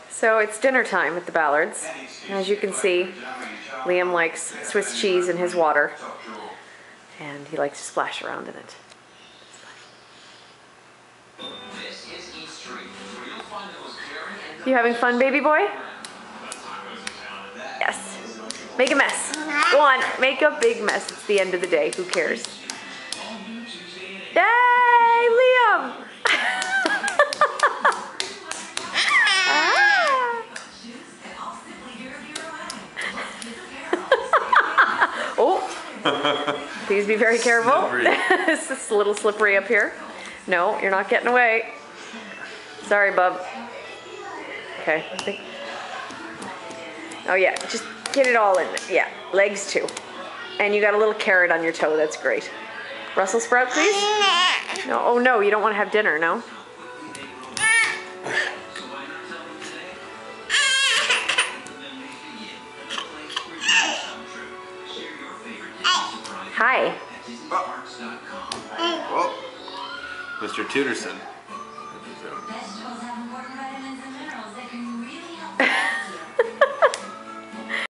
So it's dinner time with the Ballards. As you can see, Liam likes Swiss cheese in his water, and he likes to splash around in it. You having fun, baby boy? Yes. Make a mess. Go on, make a big mess. It's the end of the day. Who cares? Yay, Liam! Oh, please be very careful. This is a little slippery up here. No, you're not getting away. Sorry, bub. Okay. Oh yeah, just get it all in. Yeah, legs too. And you got a little carrot on your toe. That's great. Brussels sprout, please. No, oh no, you don't want to have dinner, no? Hi. Oh. Mr. Tuderson.